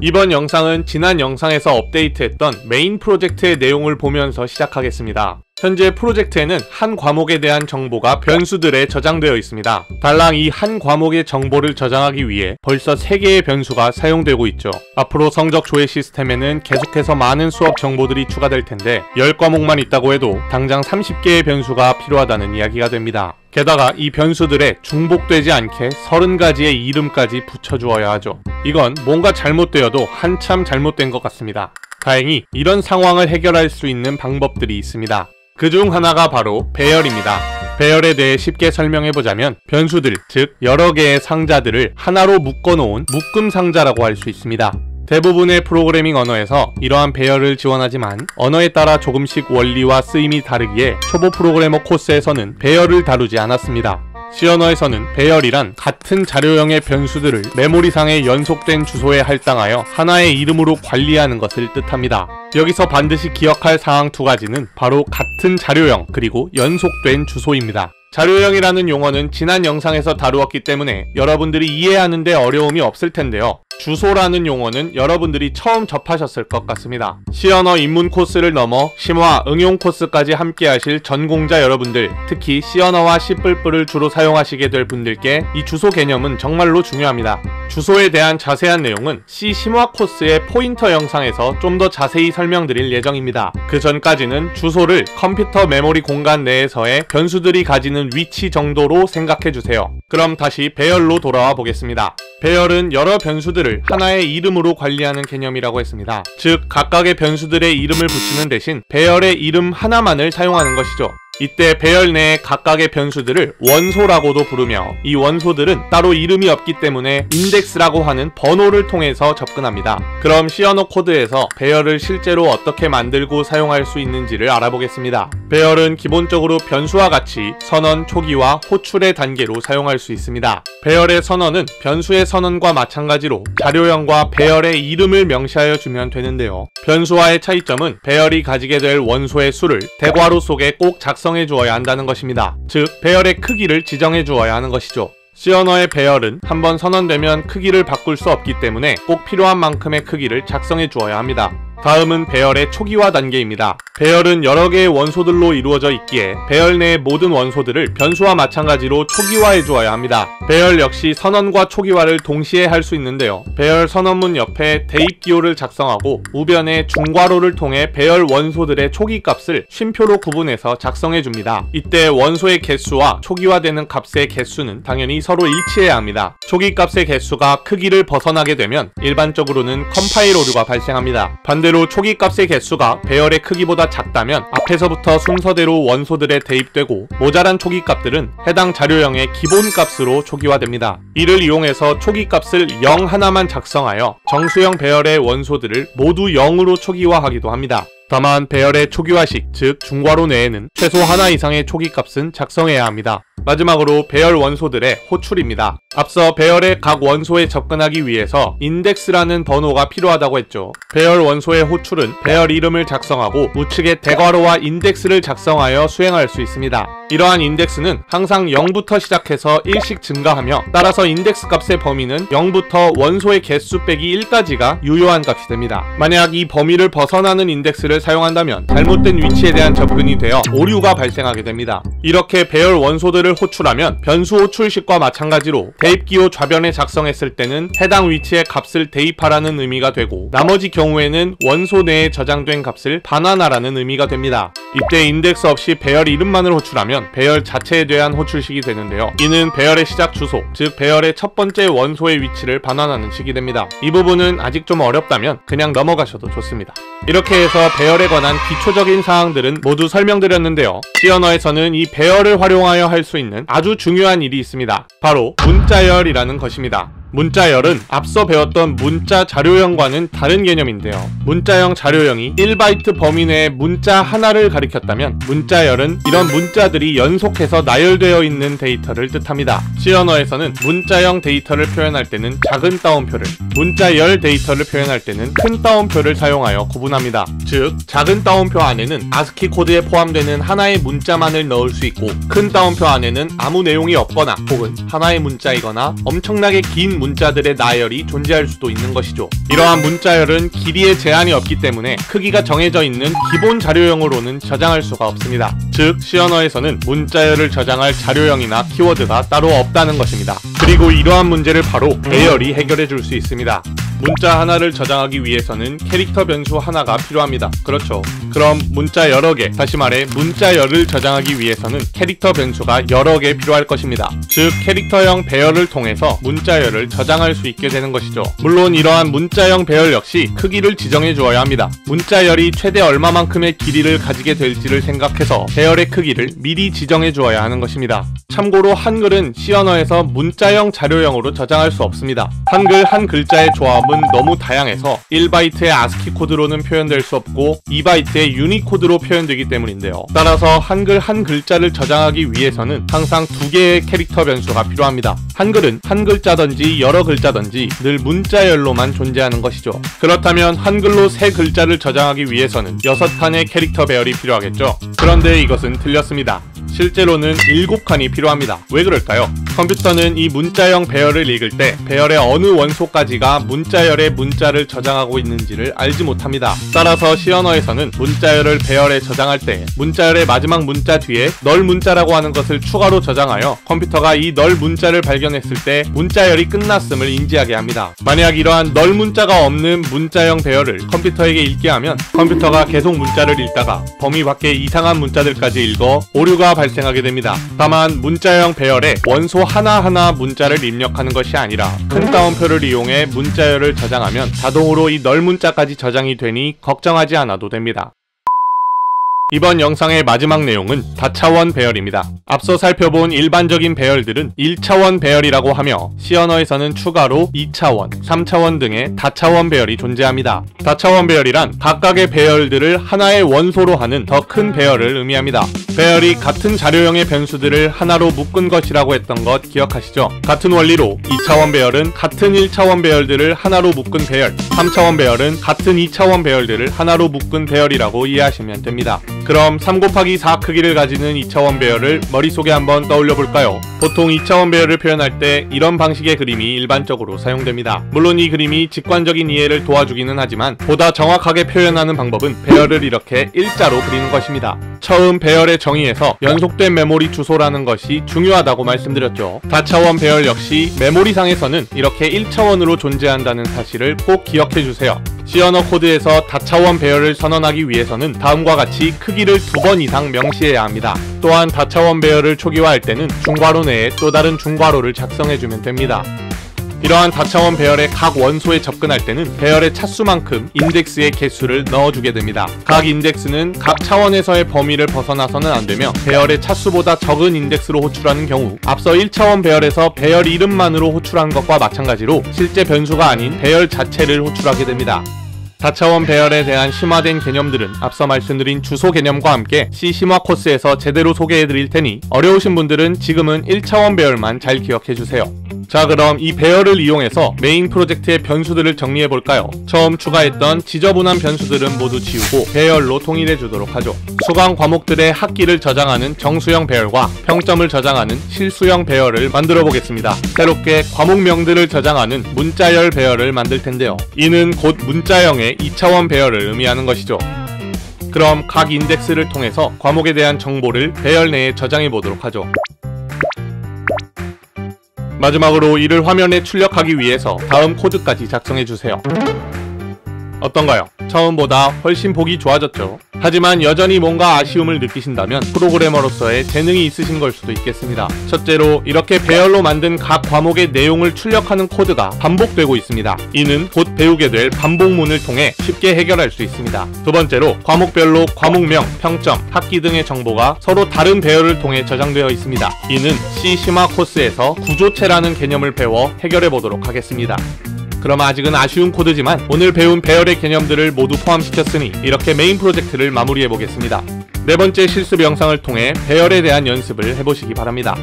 이번 영상은 지난 영상에서 업데이트했던 메인 프로젝트의 내용을 보면서 시작하겠습니다. 현재 프로젝트에는 한 과목에 대한 정보가 변수들에 저장되어 있습니다. 달랑 이 한 과목의 정보를 저장하기 위해 벌써 3개의 변수가 사용되고 있죠. 앞으로 성적 조회 시스템에는 계속해서 많은 수업 정보들이 추가될 텐데 10과목만 있다고 해도 당장 30개의 변수가 필요하다는 이야기가 됩니다. 게다가 이 변수들에 중복되지 않게 30가지의 이름까지 붙여주어야 하죠. 이건 뭔가 잘못되어도 한참 잘못된 것 같습니다. 다행히 이런 상황을 해결할 수 있는 방법들이 있습니다. 그중 하나가 바로 배열입니다. 배열에 대해 쉽게 설명해보자면 변수들, 즉 여러 개의 상자들을 하나로 묶어놓은 묶음 상자라고 할 수 있습니다. 대부분의 프로그래밍 언어에서 이러한 배열을 지원하지만 언어에 따라 조금씩 원리와 쓰임이 다르기에 초보 프로그래머 코스에서는 배열을 다루지 않았습니다. C 언어에서는 배열이란 같은 자료형의 변수들을 메모리상의 연속된 주소에 할당하여 하나의 이름으로 관리하는 것을 뜻합니다. 여기서 반드시 기억할 사항 2가지는 바로 같은 자료형 그리고 연속된 주소입니다. 자료형이라는 용어는 지난 영상에서 다루었기 때문에 여러분들이 이해하는 데 어려움이 없을 텐데요. 주소라는 용어는 여러분들이 처음 접하셨을 것 같습니다. C 언어 입문 코스를 넘어 심화, 응용 코스까지 함께 하실 전공자 여러분들, 특히 C 언어와 C++을 주로 사용하시게 될 분들께 이 주소 개념은 정말로 중요합니다. 주소에 대한 자세한 내용은 C 심화 코스의 포인터 영상에서 좀 더 자세히 설명드릴 예정입니다. 그 전까지는 주소를 컴퓨터 메모리 공간 내에서의 변수들이 가지는 위치 정도로 생각해주세요. 그럼 다시 배열로 돌아와 보겠습니다. 배열은 여러 변수들을 하나의 이름으로 관리하는 개념이라고 했습니다. 즉 각각의 변수들의 이름을 붙이는 대신 배열의 이름 하나만을 사용하는 것이죠. 이때 배열 내의 각각의 변수들을 원소라고도 부르며 이 원소들은 따로 이름이 없기 때문에 인덱스라고 하는 번호를 통해서 접근합니다. 그럼 C 언어 코드에서 배열을 실제로 어떻게 만들고 사용할 수 있는지를 알아보겠습니다. 배열은 기본적으로 변수와 같이 선언, 초기화, 호출의 단계로 사용할 수 있습니다. 배열의 선언은 변수의 선언과 마찬가지로 자료형과 배열의 이름을 명시하여 주면 되는데요. 변수와의 차이점은 배열이 가지게 될 원소의 수를 대괄호 속에 꼭 작성해 주어야 한다는 것입니다. 즉 배열의 크기를 지정해 주어야 하는 것이죠. C 언어의 배열은 한번 선언되면 크기를 바꿀 수 없기 때문에 꼭 필요한 만큼의 크기를 작성해 주어야 합니다. 다음은 배열의 초기화 단계입니다. 배열은 여러 개의 원소들로 이루어져 있기에 배열 내의 모든 원소들을 변수와 마찬가지로 초기화해 주어야 합니다. 배열 역시 선언과 초기화를 동시에 할 수 있는데요. 배열 선언문 옆에 대입 기호를 작성하고 우변에 중괄호를 통해 배열 원소들의 초기 값을 쉼표로 구분해서 작성해 줍니다. 이때 원소의 개수와 초기화되는 값의 개수는 당연히 서로 일치해야 합니다. 초기 값의 개수가 크기를 벗어나게 되면 일반적으로는 컴파일 오류가 발생합니다. 반대로 초기 값의 개수가 배열의 크기보다 작다면 앞에서부터 순서대로 원소들에 대입되고 모자란 초기 값들은 해당 자료형의 기본 값으로 초기화됩니다. 이를 이용해서 초기 값을 0 하나만 작성하여 정수형 배열의 원소들을 모두 0으로 초기화하기도 합니다. 다만 배열의 초기화식, 즉 중괄호 내에는 최소 하나 이상의 초기 값은 작성해야 합니다. 마지막으로 배열 원소들의 호출입니다. 앞서 배열의 각 원소에 접근하기 위해서 인덱스라는 번호가 필요하다고 했죠. 배열 원소의 호출은 배열 이름을 작성하고 우측에 대괄호와 인덱스를 작성하여 수행할 수 있습니다. 이러한 인덱스는 항상 0부터 시작해서 1씩 증가하며 따라서 인덱스 값의 범위는 0부터 원소의 개수 빼기 1까지가 유효한 값이 됩니다. 만약 이 범위를 벗어나는 인덱스를 사용한다면 잘못된 위치에 대한 접근이 되어 오류가 발생하게 됩니다. 이렇게 배열 원소들을 호출하면 변수 호출식과 마찬가지로 대입기호 좌변에 작성했을 때는 해당 위치의 값을 대입하라는 의미가 되고 나머지 경우에는 원소 내에 저장된 값을 반환하라는 의미가 됩니다. 이때 인덱스 없이 배열 이름만을 호출하면 배열 자체에 대한 호출식이 되는데요. 이는 배열의 시작 주소, 즉 배열의 첫 번째 원소의 위치를 반환하는 식이 됩니다. 이 부분은 아직 좀 어렵다면 그냥 넘어가셔도 좋습니다. 이렇게 해서 배열에 관한 기초적인 사항들은 모두 설명드렸는데요. C 언어에서는 이 배열을 활용하여 할 수 있는 아주 중요한 일이 있습니다. 바로 문자열이라는 것입니다. 문자열은 앞서 배웠던 문자 자료형과는 다른 개념인데요. 문자형 자료형이 1바이트 범위 내에 문자 하나를 가리켰다면 문자열은 이런 문자들이 연속해서 나열되어 있는 데이터를 뜻합니다. C 언어에서는 문자형 데이터를 표현할 때는 작은 따옴표를, 문자열 데이터를 표현할 때는 큰 따옴표를 사용하여 구분합니다. 즉 작은 따옴표 안에는 아스키 코드에 포함되는 하나의 문자만을 넣을 수 있고 큰 따옴표 안에는 아무 내용이 없거나 혹은 하나의 문자이거나 엄청나게 긴 문자들의 나열이 존재할 수도 있는 것이죠. 이러한 문자열은 길이에 제한이 없기 때문에 크기가 정해져 있는 기본 자료형으로는 저장할 수가 없습니다. 즉, C 언어에서는 문자열을 저장할 자료형이나 키워드가 따로 없다는 것입니다. 그리고 이러한 문제를 바로 배열이 해결해 줄 수 있습니다. 문자 하나를 저장하기 위해서는 캐릭터 변수 하나가 필요합니다. 그렇죠. 그럼 문자 여러 개, 다시 말해 문자열을 저장하기 위해서는 캐릭터 변수가 여러 개 필요할 것입니다. 즉, 캐릭터형 배열을 통해서 문자열을 저장할 수 있게 되는 것이죠. 물론 이러한 문자형 배열 역시 크기를 지정해 주어야 합니다. 문자열이 최대 얼마만큼의 길이를 가지게 될지를 생각해서 배열의 크기를 미리 지정해 주어야 하는 것입니다. 참고로 한글은 C 언어에서 문자형 자료형으로 저장할 수 없습니다. 한글 한 글자의 조합은 너무 다양해서 1바이트의 아스키 코드로는 표현될 수 없고 2바이트의 유니코드로 표현되기 때문인데요. 따라서 한글 한 글자를 저장하기 위해서는 항상 2개의 캐릭터 변수가 필요합니다. 한글은 한 글자든지 여러 글자든지 늘 문자열로만 존재하는 것이죠. 그렇다면 한글로 3글자를 저장하기 위해서는 6칸의 캐릭터 배열이 필요하겠죠. 그런데 이것은 틀렸습니다. 실제로는 7칸이 필요합니다. 왜 그럴까요? 컴퓨터는 이 문자형 배열을 읽을 때 배열의 어느 원소까지가 문자열의 문자를 저장하고 있는지를 알지 못합니다. 따라서 C 언어에서는 문자열을 배열에 저장할 때 문자열의 마지막 문자 뒤에 널 문자라고 하는 것을 추가로 저장하여 컴퓨터가 이 널 문자를 발견했을 때 문자열이 끝났음을 인지하게 합니다. 만약 이러한 널 문자가 없는 문자형 배열을 컴퓨터에게 읽게 하면 컴퓨터가 계속 문자를 읽다가 범위 밖의 이상한 문자들까지 읽어 오류가 발생하게 됩니다. 다만 문자형 배열에 원소 하나하나 문자를 입력하는 것이 아니라 큰 따옴표를 이용해 문자열을 저장하면 자동으로 이 널 문자까지 저장이 되니 걱정하지 않아도 됩니다. 이번 영상의 마지막 내용은 다차원 배열입니다. 앞서 살펴본 일반적인 배열들은 1차원 배열이라고 하며 C 언어에서는 추가로 2차원, 3차원 등의 다차원 배열이 존재합니다. 다차원 배열이란 각각의 배열들을 하나의 원소로 하는 더 큰 배열을 의미합니다. 배열이 같은 자료형의 변수들을 하나로 묶은 것이라고 했던 것 기억하시죠? 같은 원리로 2차원 배열은 같은 1차원 배열들을 하나로 묶은 배열, 3차원 배열은 같은 2차원 배열들을 하나로 묶은 배열이라고 이해하시면 됩니다. 그럼 3 곱하기 4 크기를 가지는 2차원 배열을 머릿속에 한번 떠올려 볼까요? 보통 2차원 배열을 표현할 때 이런 방식의 그림이 일반적으로 사용됩니다. 물론 이 그림이 직관적인 이해를 도와주기는 하지만 보다 정확하게 표현하는 방법은 배열을 이렇게 일자로 그리는 것입니다. 처음 배열의 정의에서 연속된 메모리 주소라는 것이 중요하다고 말씀드렸죠. 다차원 배열 역시 메모리상에서는 이렇게 1차원으로 존재한다는 사실을 꼭 기억해 주세요. C 언어 코드에서 다차원 배열을 선언하기 위해서는 다음과 같이 크기를 2번 이상 명시해야 합니다. 또한 다차원 배열을 초기화할 때는 중괄호 내에 또 다른 중괄호를 작성해주면 됩니다. 이러한 다차원 배열의 각 원소에 접근할 때는 배열의 차수만큼 인덱스의 개수를 넣어주게 됩니다. 각 인덱스는 각 차원에서의 범위를 벗어나서는 안되며 배열의 차수보다 적은 인덱스로 호출하는 경우 앞서 1차원 배열에서 배열 이름만으로 호출한 것과 마찬가지로 실제 변수가 아닌 배열 자체를 호출하게 됩니다. 다차원 배열에 대한 심화된 개념들은 앞서 말씀드린 주소 개념과 함께 C 심화 코스에서 제대로 소개해드릴 테니 어려우신 분들은 지금은 1차원 배열만 잘 기억해주세요. 자, 그럼 이 배열을 이용해서 메인 프로젝트의 변수들을 정리해볼까요? 처음 추가했던 지저분한 변수들은 모두 지우고 배열로 통일해 주도록 하죠. 수강 과목들의 학기를 저장하는 정수형 배열과 평점을 저장하는 실수형 배열을 만들어 보겠습니다. 새롭게 과목명들을 저장하는 문자열 배열을 만들 텐데요. 이는 곧 문자형의 2차원 배열을 의미하는 것이죠. 그럼 각 인덱스를 통해서 과목에 대한 정보를 배열 내에 저장해 보도록 하죠. 마지막으로 이를 화면에 출력하기 위해서 다음 코드까지 작성해주세요. 어떤가요? 처음보다 훨씬 보기 좋아졌죠? 하지만 여전히 뭔가 아쉬움을 느끼신다면 프로그래머로서의 재능이 있으신 걸 수도 있겠습니다. 첫째로 이렇게 배열로 만든 각 과목의 내용을 출력하는 코드가 반복되고 있습니다. 이는 곧 배우게 될 반복문을 통해 쉽게 해결할 수 있습니다. 두 번째로 과목별로 과목명, 평점, 학기 등의 정보가 서로 다른 배열을 통해 저장되어 있습니다. 이는 C 심화 코스에서 구조체라는 개념을 배워 해결해 보도록 하겠습니다. 그럼 아직은 아쉬운 코드지만 오늘 배운 배열의 개념들을 모두 포함시켰으니 이렇게 메인 프로젝트를 마무리해 보겠습니다. 네 번째 실습 영상을 통해 배열에 대한 연습을 해보시기 바랍니다.